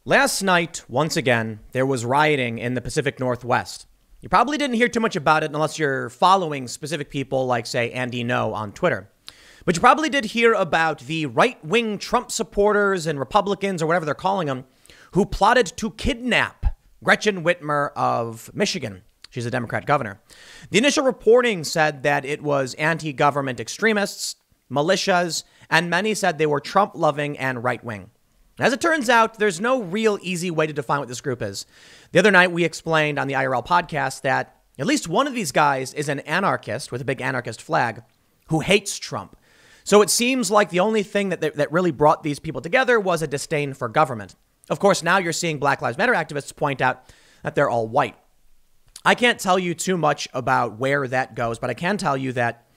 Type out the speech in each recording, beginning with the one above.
Last night, once again, there was rioting in the Pacific Northwest. You probably didn't hear too much about it unless you're following specific people like, say, Andy No on Twitter. But you probably did hear about the right-wing Trump supporters and Republicans, or whatever they're calling them, who plotted to kidnap Gretchen Whitmer of Michigan. She's a Democrat governor. The initial reporting said that it was anti-government extremists, militias, and many said they were Trump-loving and right-wing. As it turns out, there's no real easy way to define what this group is. The other night, we explained on the IRL podcast that at least one of these guys is an anarchist with a big anarchist flag who hates Trump. So it seems like the only thing that really brought these people together was a disdain for government. Of course, now you're seeing Black Lives Matter activists point out that they're all white. I can't tell you too much about where that goes, but I can tell you that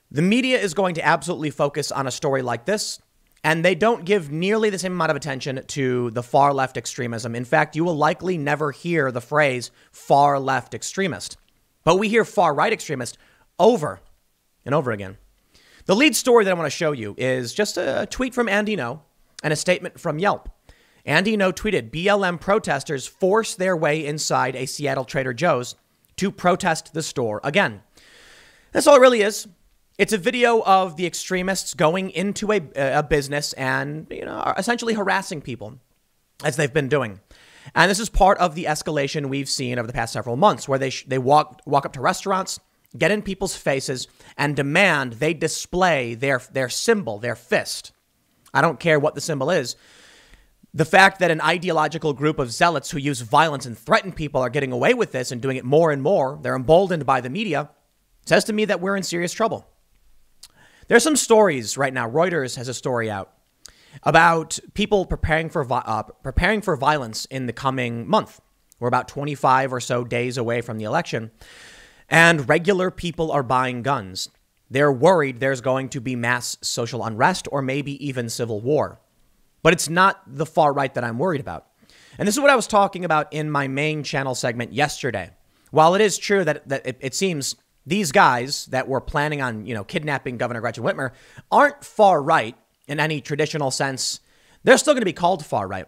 the media is going to absolutely focus on a story like this. And they don't give nearly the same amount of attention to the far left extremism. In fact, you will likely never hear the phrase far left extremist. But we hear far right extremist over and over again. The lead story that I want to show you is just a tweet from Andy No and a statement from Yelp. Andy No tweeted, BLM protesters force their way inside a Seattle Trader Joe's to protest the store again. That's all it really is. It's a video of the extremists going into a business and, essentially harassing people as they've been doing. And this is part of the escalation we've seen over the past several months, where they walk up to restaurants, get in people's faces and demand they display their symbol, their fist. I don't care what the symbol is. The fact that an ideological group of zealots who use violence and threaten people are getting away with this and doing it more and more, they're emboldened by the media, says to me that we're in serious trouble. There's some stories right now. Reuters has a story out about people preparing for violence in the coming month. We're about 25 or so days away from the election, and regular people are buying guns. They're worried there's going to be mass social unrest or maybe even civil war. But it's not the far right that I'm worried about. And this is what I was talking about in my main channel segment yesterday. While it is true that it seems these guys that were planning on, kidnapping Governor Gretchen Whitmer aren't far right in any traditional sense, they're still going to be called far right.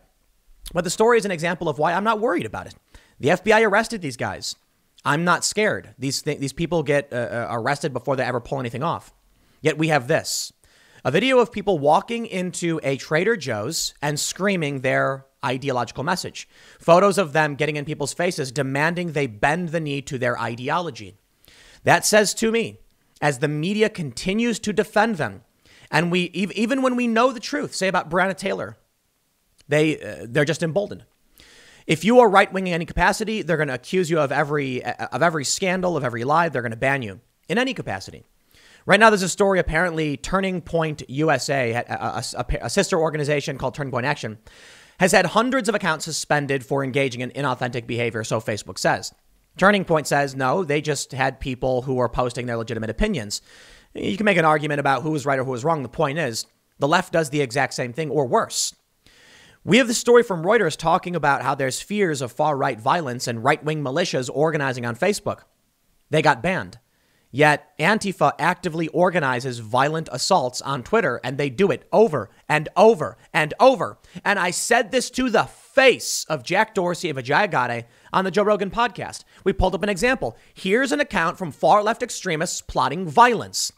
But the story is an example of why I'm not worried about it. The FBI arrested these guys. I'm not scared. These people get arrested before they ever pull anything off. Yet we have this, a video of people walking into a Trader Joe's and screaming their ideological message. Photos of them getting in people's faces, demanding they bend the knee to their ideology. That says to me, as the media continues to defend them, and we even when we know the truth, say about Breonna Taylor, they're just emboldened. If you are right wing in any capacity, they're going to accuse you of every scandal, of every lie. They're going to ban you in any capacity. Right now, there's a story. Apparently, Turning Point USA, a sister organization called Turning Point Action, has had hundreds of accounts suspended for engaging in inauthentic behavior. So Facebook says. Turning Point says, no, they just had people who are posting their legitimate opinions. You can make an argument about who was right or who was wrong. The point is, the left does the exact same thing or worse. We have the story from Reuters talking about how there's fears of far-right violence and right-wing militias organizing on Facebook. They got banned. Yet Antifa actively organizes violent assaults on Twitter, and they do it over and over and over. And I said this to the face of Jack Dorsey and Vijaya Gadde on the Joe Rogan podcast. We pulled up an example. Here's an account from far left extremists plotting violence,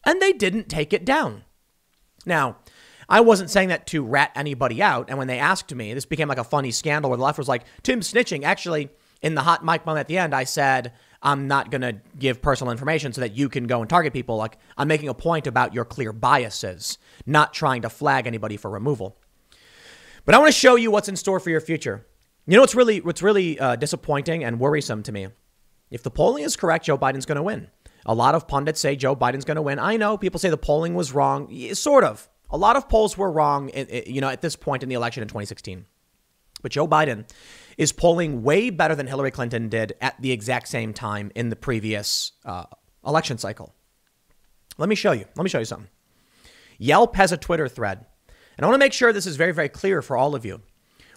and they didn't take it down. Now, I wasn't saying that to rat anybody out. And when they asked me, this became like a funny scandal where the left was like, Tim's snitching. Actually, in the hot mic moment at the end, I said, I'm not going to give personal information so that you can go and target people. Like, I'm making a point about your clear biases, not trying to flag anybody for removal. But I want to show you what's in store for your future. You know what's really disappointing and worrisome to me? If the polling is correct, Joe Biden's going to win. A lot of pundits say Joe Biden's going to win. I know people say the polling was wrong. Sort of. A lot of polls were wrong, at this point in the election in 2016. But Joe Biden is polling way better than Hillary Clinton did at the exact same time in the previous election cycle. Let me show you something. Yelp has a Twitter thread, and I want to make sure this is very, very clear for all of you.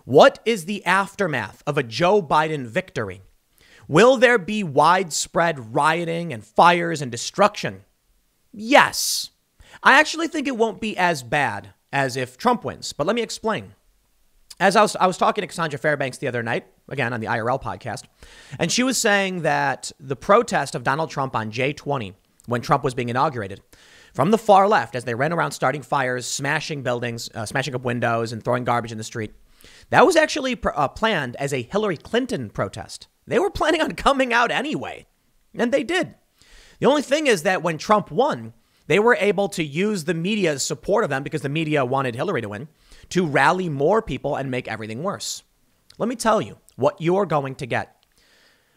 What is the aftermath of a Joe Biden victory? Will there be widespread rioting and fires and destruction? Yes. I actually think it won't be as bad as if Trump wins, but let me explain. As I was talking to Cassandra Fairbanks the other night, again on the IRL podcast, and she was saying that the protest of Donald Trump on J20, when Trump was being inaugurated, from the far left, as they ran around starting fires, smashing buildings, smashing up windows and throwing garbage in the street, that was actually planned as a Hillary Clinton protest. They were planning on coming out anyway, and they did. The only thing is that when Trump won, they were able to use the media's support of them, because the media wanted Hillary to win, to rally more people and make everything worse. Let me tell you what you're going to get.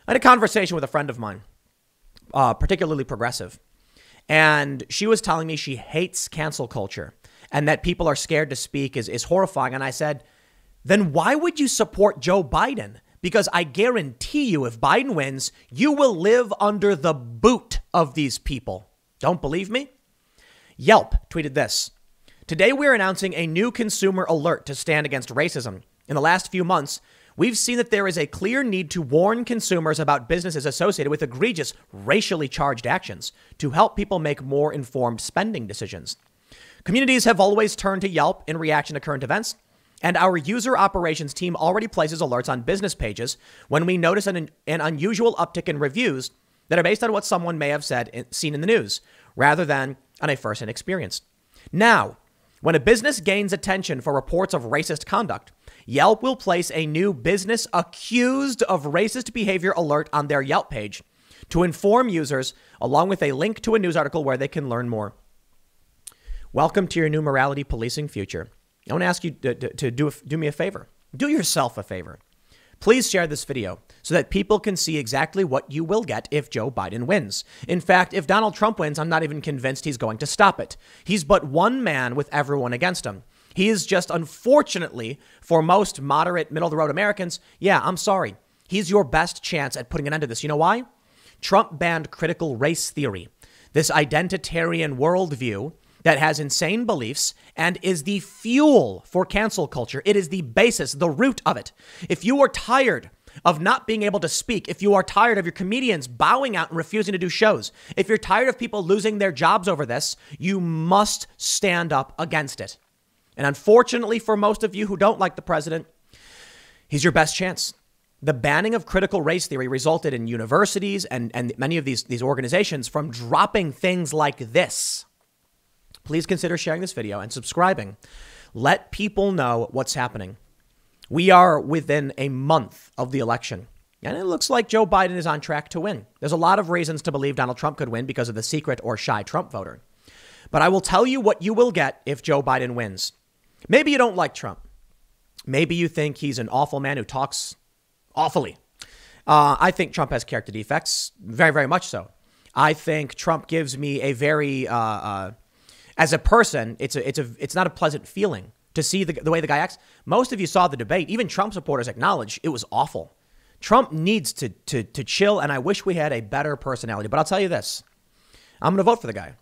I had a conversation with a friend of mine, particularly progressive, and she was telling me she hates cancel culture and that people are scared to speak is horrifying. And I said, then why would you support Joe Biden? Because I guarantee you, if Biden wins, you will live under the boot of these people. Don't believe me? Yelp tweeted this. Today, we're announcing a new consumer alert to stand against racism. In the last few months, we've seen that there is a clear need to warn consumers about businesses associated with egregious racially charged actions to help people make more informed spending decisions. Communities have always turned to Yelp in reaction to current events, and our user operations team already places alerts on business pages when we notice an unusual uptick in reviews that are based on what someone may have seen in the news, rather than on a first-hand experience. Now, when a business gains attention for reports of racist conduct, Yelp will place a new business accused of racist behavior alert on their Yelp page to inform users, along with a link to a news article where they can learn more. Welcome to your new morality policing future. I want to ask you to do me a favor. Do yourself a favor. Please share this video so that people can see exactly what you will get if Joe Biden wins. In fact, if Donald Trump wins, I'm not even convinced he's going to stop it. He's but one man with everyone against him. He is just, unfortunately, for most moderate, middle-of-the-road Americans, yeah, I'm sorry. He's your best chance at putting an end to this. You know why? Trump banned critical race theory, this identitarian worldview that has insane beliefs and is the fuel for cancel culture. It is the basis, the root of it. If you are tired of not being able to speak, if you are tired of your comedians bowing out and refusing to do shows, if you're tired of people losing their jobs over this, you must stand up against it. And unfortunately, for most of you who don't like the president, he's your best chance. The banning of critical race theory resulted in universities and many of these organizations from dropping things like this. Please consider sharing this video and subscribing. Let people know what's happening. We are within a month of the election, and it looks like Joe Biden is on track to win. There's a lot of reasons to believe Donald Trump could win because of the secret or shy Trump voter. But I will tell you what you will get if Joe Biden wins. Maybe you don't like Trump. Maybe you think he's an awful man who talks awfully. I think Trump has character defects, very, very much so. I think Trump gives me a very... as a person, it's not a pleasant feeling to see the way the guy acts. Most of you saw the debate. Even Trump supporters acknowledge it was awful. Trump needs to chill, and I wish we had a better personality. But I'll tell you this. I'm going to vote for the guy.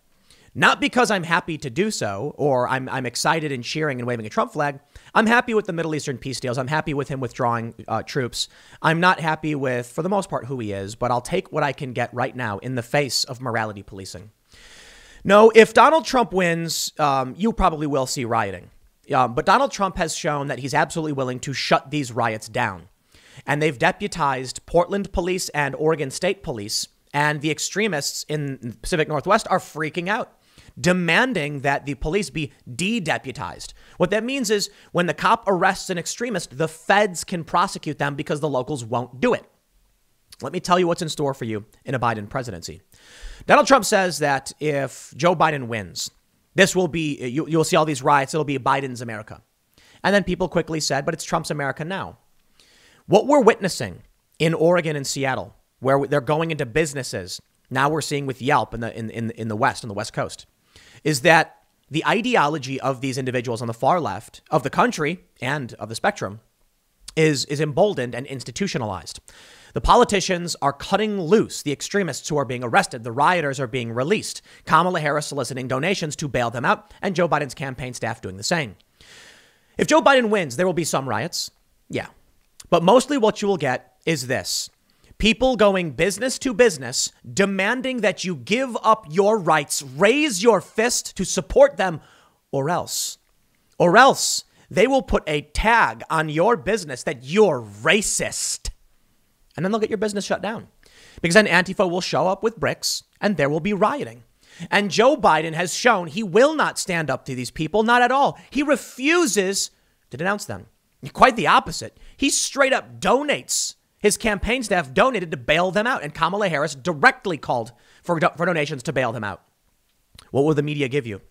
Not because I'm happy to do so, or I'm excited and cheering and waving a Trump flag. I'm happy with the Middle Eastern peace deals. I'm happy with him withdrawing troops. I'm not happy with, for the most part, who he is. But I'll take what I can get right now in the face of morality policing. No, if Donald Trump wins, you probably will see rioting. But Donald Trump has shown that he's absolutely willing to shut these riots down. And they've deputized Portland police and Oregon State police. And the extremists in the Pacific Northwest are freaking out, demanding that the police be de-deputized. What that means is when the cop arrests an extremist, the feds can prosecute them because the locals won't do it. Let me tell you what's in store for you in a Biden presidency. Donald Trump says that if Joe Biden wins, this will be, you'll see all these riots, it'll be Biden's America. And then people quickly said, but it's Trump's America now. What we're witnessing in Oregon and Seattle, where they're going into businesses, now we're seeing with Yelp in the West, on the West Coast, is that the ideology of these individuals on the far left of the country and of the spectrum is emboldened and institutionalized. The politicians are cutting loose the extremists who are being arrested. The rioters are being released. Kamala Harris soliciting donations to bail them out, and Joe Biden's campaign staff doing the same. If Joe Biden wins, there will be some riots. Yeah. But mostly what you will get is this. People going business to business, demanding that you give up your rights, raise your fist to support them, or else. they will put a tag on your business that you're racist. And then they'll get your business shut down. Because then Antifa will show up with bricks and there will be rioting. And Joe Biden has shown he will not stand up to these people, not at all. He refuses to denounce them. Quite the opposite. He straight up donates. His campaign staff donated to bail them out. And Kamala Harris directly called for donations to bail them out. What will the media give you?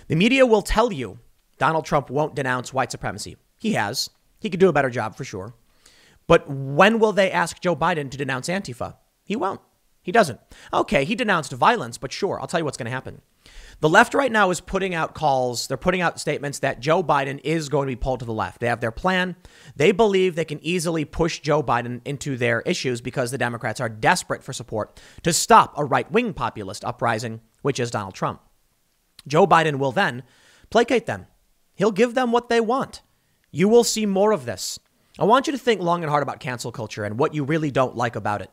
The media will tell you Donald Trump won't denounce white supremacy. He has. He could do a better job for sure. But when will they ask Joe Biden to denounce Antifa? He won't. He doesn't. Okay, he denounced violence, but sure, I'll tell you what's going to happen. The left right now is putting out calls. They're putting out statements that Joe Biden is going to be pulled to the left. They have their plan. They believe they can easily push Joe Biden into their issues because the Democrats are desperate for support to stop a right-wing populist uprising, which is Donald Trump. Joe Biden will then placate them. He'll give them what they want. You will see more of this. I want you to think long and hard about cancel culture and what you really don't like about it.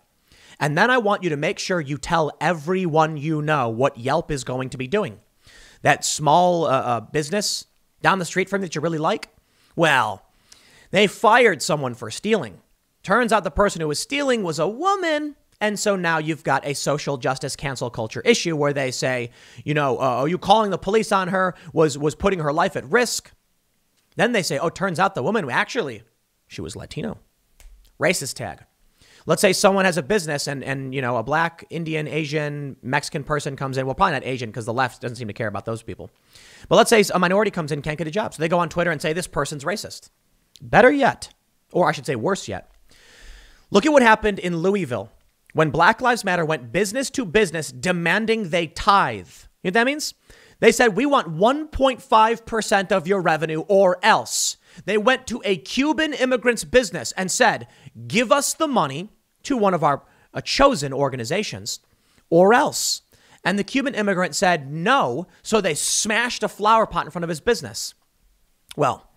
And then I want you to make sure you tell everyone you know what Yelp is going to be doing. That small business down the street from you that you really like, well, they fired someone for stealing. Turns out the person who was stealing was a woman. And so now you've got a social justice cancel culture issue where they say, are you calling the police on her was putting her life at risk? Then they say, turns out the woman actually, she was Latino. Racist tag. Let's say someone has a business and a black, Indian, Asian, Mexican person comes in. Well, probably not Asian because the left doesn't seem to care about those people. But let's say a minority comes in, can't get a job. So they go on Twitter and say this person's racist. Better yet, or I should say worse yet. Look at what happened in Louisville when Black Lives Matter went business to business demanding they tithe. You know what that means? They said, we want 1.5% of your revenue or else. They went to a Cuban immigrant's business and said, give us the money to one of our chosen organizations or else. And the Cuban immigrant said no. So they smashed a flower pot in front of his business. Well,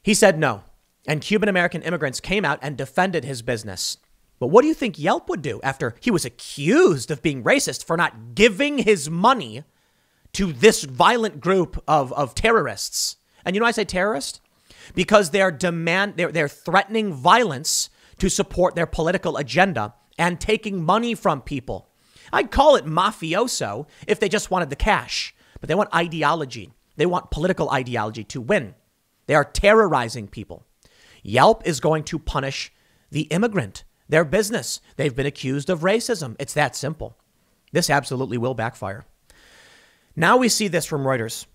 he said no. And Cuban American immigrants came out and defended his business. But what do you think Yelp would do after he was accused of being racist for not giving his money to this violent group of terrorists? And you know why I say terrorist? Because they're threatening violence to support their political agenda and taking money from people. I'd call it mafioso if they just wanted the cash, but they want ideology. They want political ideology to win. They are terrorizing people. Yelp is going to punish the immigrant, their business. They've been accused of racism. It's that simple. This absolutely will backfire. Now we see this from Reuters.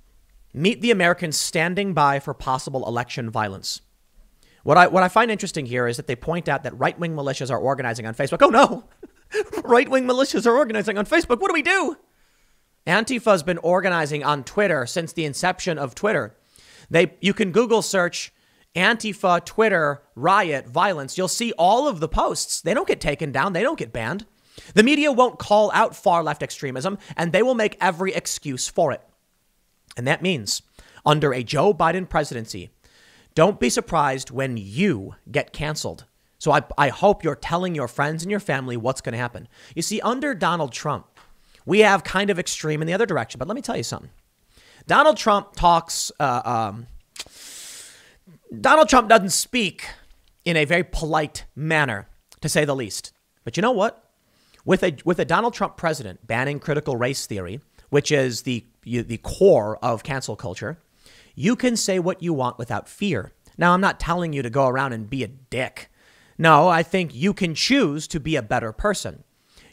Meet the Americans standing by for possible election violence. What I find interesting here is that they point out that right-wing militias are organizing on Facebook. Oh, no. Right-wing militias are organizing on Facebook. What do we do? Antifa has been organizing on Twitter since the inception of Twitter. You can Google search Antifa, Twitter, riot, violence. You'll see all of the posts. They don't get taken down. They don't get banned. The media won't call out far left extremism, and they will make every excuse for it. And that means under a Joe Biden presidency, don't be surprised when you get canceled. So I hope you're telling your friends and your family what's going to happen. You see, under Donald Trump, we have kind of extreme in the other direction. But let me tell you something. Donald Trump talks. Donald Trump doesn't speak in a very polite manner, to say the least. But you know what? With a Donald Trump president banning critical race theory, which is the core of cancel culture, you can say what you want without fear. Now, I'm not telling you to go around and be a dick. No, I think you can choose to be a better person.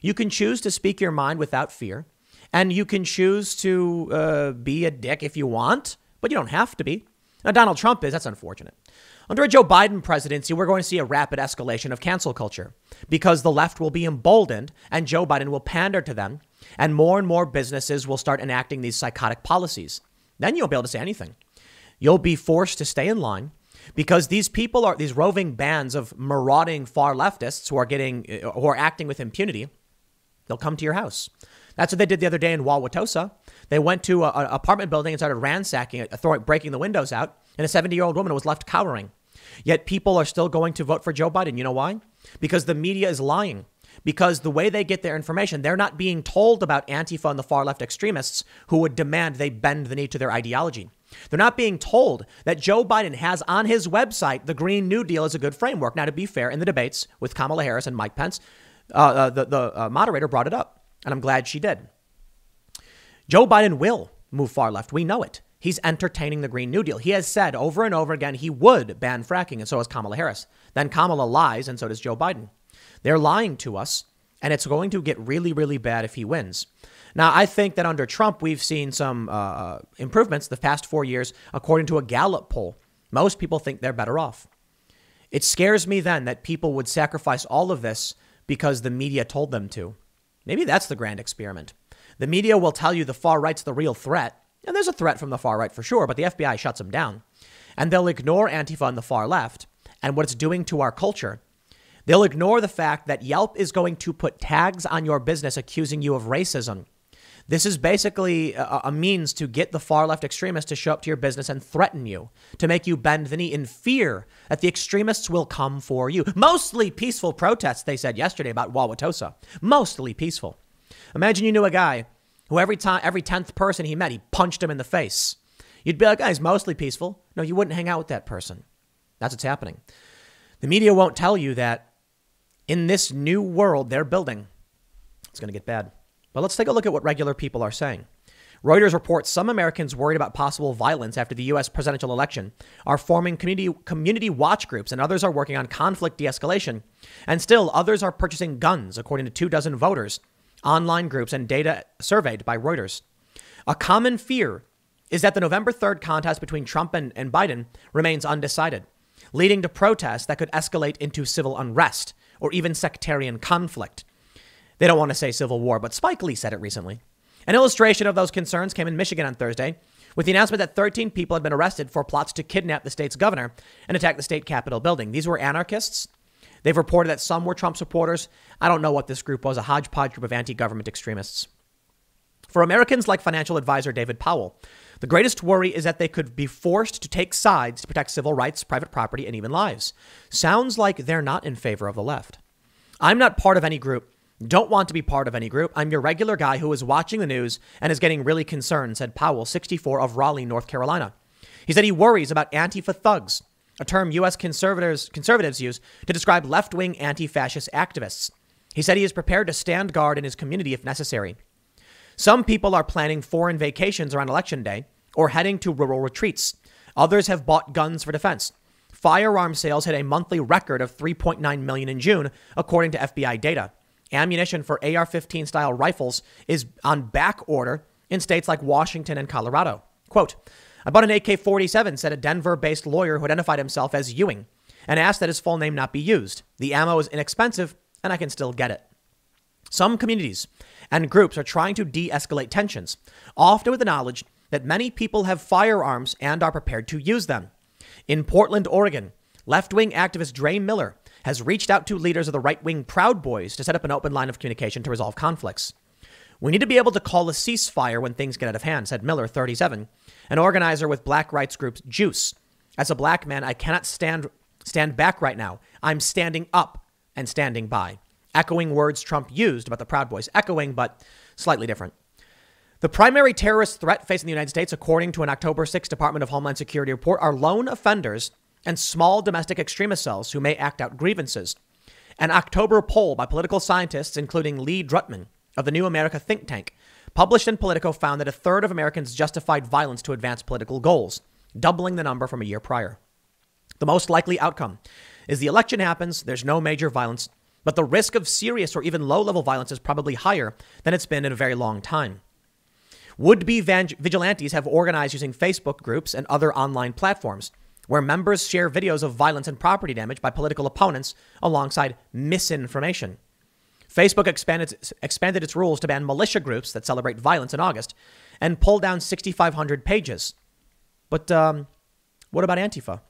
You can choose to speak your mind without fear, and you can choose to be a dick if you want, but you don't have to be. Now, Donald Trump is. That's unfortunate. Under a Joe Biden presidency, we're going to see a rapid escalation of cancel culture because the left will be emboldened and Joe Biden will pander to them, and more businesses will start enacting these psychotic policies. Then you'll be able to say anything. You'll be forced to stay in line because these people are these roving bands of marauding far leftists who are acting with impunity. They'll come to your house. That's what they did the other day in Wauwatosa. They went to an apartment building and started ransacking it, breaking the windows out, and a 70-year-old woman was left cowering. Yet people are still going to vote for Joe Biden. You know why? Because the media is lying. Because the way they get their information, they're not being told about Antifa and the far left extremists who would demand they bend the knee to their ideology. They're not being told that Joe Biden has on his website the Green New Deal as a good framework. Now, to be fair, in the debates with Kamala Harris and Mike Pence, the moderator brought it up, and I'm glad she did. Joe Biden will move far left. We know it. He's entertaining the Green New Deal. He has said over and over again he would ban fracking, and so has Kamala Harris. Then Kamala lies, and so does Joe Biden. They're lying to us, and it's going to get really, really bad if he wins. Now, I think that under Trump, we've seen some improvements the past 4 years, according to a Gallup poll. Most people think they're better off. It scares me then that people would sacrifice all of this because the media told them to. Maybe that's the grand experiment. The media will tell you the far right's the real threat. And there's a threat from the far right for sure, but the FBI shuts them down. And they'll ignore Antifa and the far left and what it's doing to our culture. They'll ignore the fact that Yelp is going to put tags on your business accusing you of racism. This is basically a means to get the far left extremists to show up to your business and threaten you, to make you bend the knee in fear that the extremists will come for you. Mostly peaceful protests, they said yesterday about Wauwatosa. Mostly peaceful. Imagine you knew a guy who every 10th person he met, he punched him in the face. You'd be like, oh, he's mostly peaceful. No, you wouldn't hang out with that person. That's what's happening. The media won't tell you that in this new world they're building, it's going to get bad. But let's take a look at what regular people are saying. Reuters reports some Americans worried about possible violence after the U.S. presidential election are forming community watch groups, and others are working on conflict de-escalation. And still, others are purchasing guns, according to 24 voters, online groups, and data surveyed by Reuters. A common fear is that the November 3rd contest between Trump and Biden remains undecided, leading to protests that could escalate into civil unrest or even sectarian conflict. They don't want to say civil war, but Spike Lee said it recently. An illustration of those concerns came in Michigan on Thursday with the announcement that 13 people had been arrested for plots to kidnap the state's governor and attack the state capitol building. These were anarchists. They've reported that some were Trump supporters. I don't know what this group was, a hodgepodge group of anti-government extremists. For Americans like financial advisor David Powell, the greatest worry is that they could be forced to take sides to protect civil rights, private property, and even lives. Sounds like they're not in favor of the left. I'm not part of any group. Don't want to be part of any group. I'm your regular guy who is watching the news and is getting really concerned, said Powell, 64, of Raleigh, North Carolina. He said he worries about Antifa thugs, a term U.S. conservatives use to describe left-wing anti-fascist activists. He said he is prepared to stand guard in his community if necessary. Some people are planning foreign vacations around Election Day or heading to rural retreats. Others have bought guns for defense. Firearm sales hit a monthly record of 3.9 million in June, according to FBI data. Ammunition for AR-15 style rifles is on back order in states like Washington and Colorado. Quote, I bought an AK-47, said a Denver-based lawyer who identified himself as Ewing and asked that his full name not be used. The ammo is inexpensive and I can still get it. Some communities and groups are trying to de-escalate tensions, often with the knowledge that many people have firearms and are prepared to use them. In Portland, Oregon, left-wing activist Dre Miller has reached out to leaders of the right-wing Proud Boys to set up an open line of communication to resolve conflicts. We need to be able to call a ceasefire when things get out of hand, said Miller, 37, an organizer with black rights group Juice. As a black man, I cannot stand back right now. I'm standing up and standing by. Echoing words Trump used about the Proud Boys. Echoing, but slightly different. The primary terrorist threat facing the United States, according to an October 6 Department of Homeland Security report, are lone offenders and small domestic extremist cells who may act out grievances. An October poll by political scientists, including Lee Drutman of the New America think tank, published in Politico, found that a third of Americans justified violence to advance political goals, doubling the number from a year prior. The most likely outcome is the election happens, there's no major violence, but the risk of serious or even low-level violence is probably higher than it's been in a very long time. Would-be vigilantes have organized using Facebook groups and other online platforms, where members share videos of violence and property damage by political opponents alongside misinformation. Facebook expanded its rules to ban militia groups that celebrate violence in August and pull down 6,500 pages. But what about Antifa?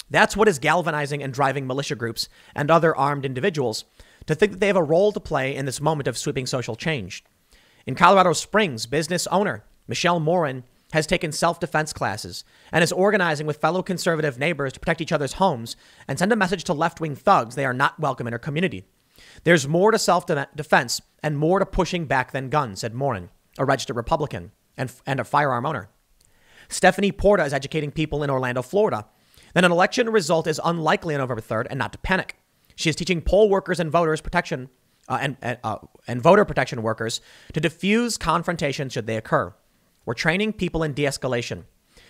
That's what is galvanizing and driving militia groups and other armed individuals to think that they have a role to play in this moment of sweeping social change. In Colorado Springs, business owner Michelle Morin has taken self-defense classes and is organizing with fellow conservative neighbors to protect each other's homes and send a message to left-wing thugs they are not welcome in her community. There's more to self-defense and more to pushing back than guns, said Morin, a registered Republican and a firearm owner. Stephanie Porta is educating people in Orlando, Florida. Then an election result is unlikely on November 3rd and not to panic. She is teaching poll workers and voters protection and voter protection workers to diffuse confrontations should they occur. We're training people in de-escalation,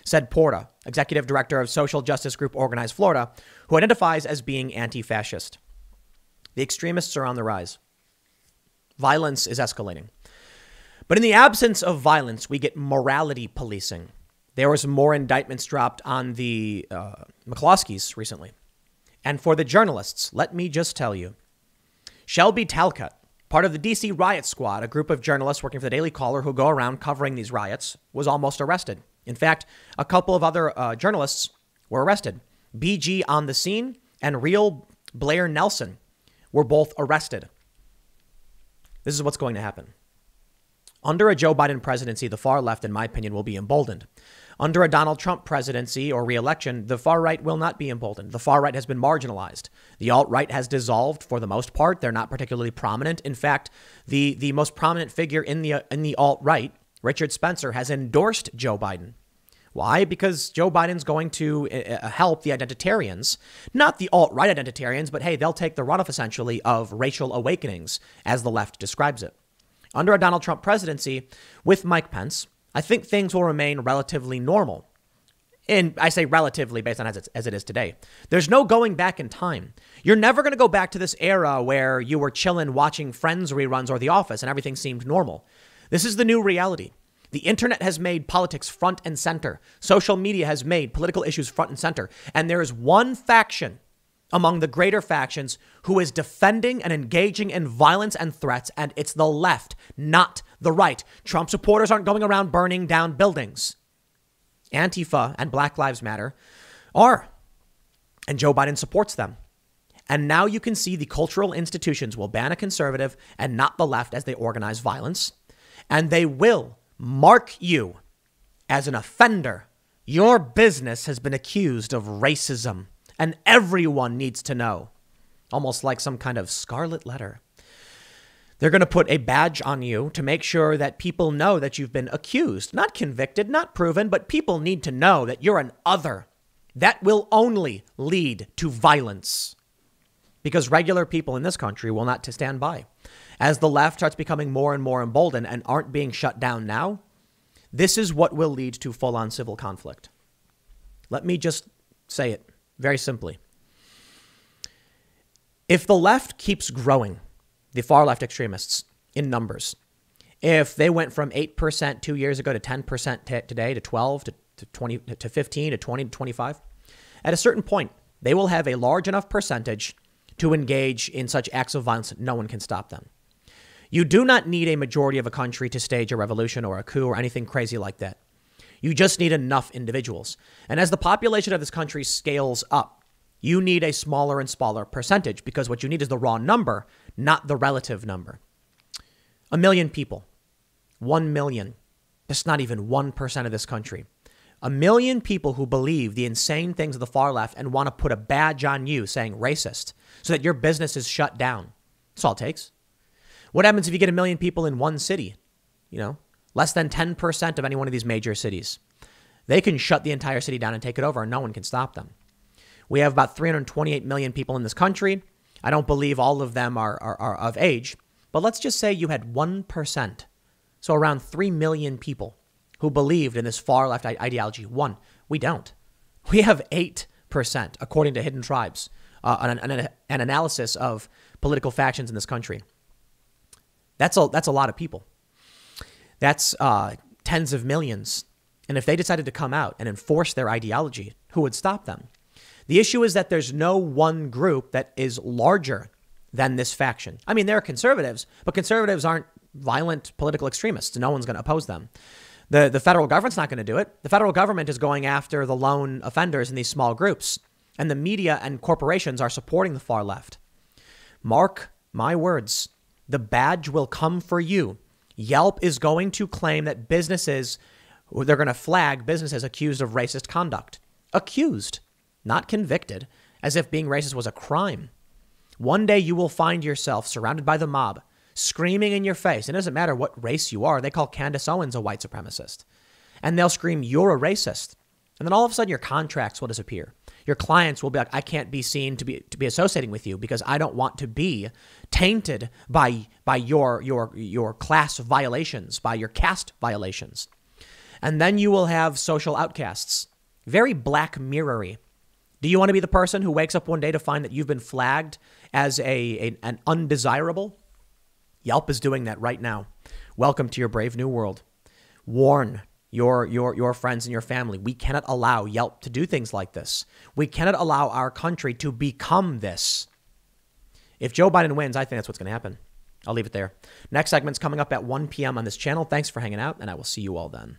said Porta, executive director of social justice group Organized Florida, who identifies as being anti-fascist. The extremists are on the rise. Violence is escalating. But in the absence of violence, we get morality policing. There was more indictments dropped on the McCloskeys recently. And for the journalists, let me just tell you, Shelby Talcott, part of the D.C. riot squad, a group of journalists working for the Daily Caller who go around covering these riots, was almost arrested. In fact, a couple of other journalists were arrested. BG on the Scene and Real Blair Nelson were both arrested. This is what's going to happen. Under a Joe Biden presidency, the far left, in my opinion, will be emboldened. Under a Donald Trump presidency or re-election, the far right will not be emboldened. The far right has been marginalized. The alt-right has dissolved for the most part. They're not particularly prominent. In fact, the most prominent figure in the alt-right, Richard Spencer, has endorsed Joe Biden. Why? Because Joe Biden's going to help the identitarians, not the alt-right identitarians, but hey, they'll take the runoff essentially of racial awakenings, as the left describes it. Under a Donald Trump presidency with Mike Pence, I think things will remain relatively normal. And I say relatively based on as it is today. There's no going back in time. You're never going to go back to this era where you were chilling watching Friends reruns or The Office and everything seemed normal. This is the new reality. The internet has made politics front and center. Social media has made political issues front and center. And there is one faction among the greater factions who is defending and engaging in violence and threats, and it's the left, not the right. Trump supporters aren't going around burning down buildings. Antifa and Black Lives Matter are, and Joe Biden supports them. And now you can see the cultural institutions will ban a conservative and not the left as they organize violence, and they will mark you as an offender. Your business has been accused of racism. And everyone needs to know, almost like some kind of scarlet letter. They're going to put a badge on you to make sure that people know that you've been accused, not convicted, not proven, but people need to know that you're an other. That will only lead to violence because regular people in this country will not stand by. As the left starts becoming more and more emboldened and aren't being shut down now, this is what will lead to full-on civil conflict. Let me just say it. Very simply, if the left keeps growing, the far left extremists in numbers, if they went from 8% 2 years ago to 10% today to 12 to 20 to 15 to 20 to 25, at a certain point, they will have a large enough percentage to engage in such acts of violence that no one can stop them. You do not need a majority of a country to stage a revolution or a coup or anything crazy like that. You just need enough individuals. And as the population of this country scales up, you need a smaller and smaller percentage because what you need is the raw number, not the relative number. 1 million people, 1 million. That's not even 1% of this country. 1 million people who believe the insane things of the far left and want to put a badge on you saying racist so that your business is shut down. That's all it takes. What happens if you get 1 million people in one city? Less than 10% of any one of these major cities. They can shut the entire city down and take it over, and no one can stop them. We have about 328 million people in this country. I don't believe all of them are of age, but let's just say you had 1%. So around 3 million people who believed in this far left ideology. We don't. We have 8%, according to Hidden Tribes, an analysis of political factions in this country. That's a lot of people. That's tens of millions. And if they decided to come out and enforce their ideology, who would stop them? The issue is that there's no one group that is larger than this faction. I mean, there are conservatives, but conservatives aren't violent political extremists. No one's going to oppose them. The federal government's not going to do it. The federal government is going after the lone offenders in these small groups. And the media and corporations are supporting the far left. Mark my words. The badge will come for you. Yelp is going to claim that they're going to flag businesses accused of racist conduct. Accused, not convicted, as if being racist was a crime. One day you will find yourself surrounded by the mob, screaming in your face. It doesn't matter what race you are. They call Candace Owens a white supremacist. and they'll scream, "You're a racist." And then all of a sudden your contracts will disappear. Your clients will be like, "I can't be seen to be associating with you because I don't want to be tainted by your class violations, by your caste violations." And then you will have social outcasts. Very Black Mirror-y. Do you want to be the person who wakes up one day to find that you've been flagged as an undesirable? Yelp is doing that right now. Welcome to your brave new world. Warn your friends and your family. We cannot allow Yelp to do things like this. We cannot allow our country to become this. If Joe Biden wins, I think that's what's going to happen. I'll leave it there. Next segment's coming up at 1 p.m. on this channel. Thanks for hanging out, and I will see you all then.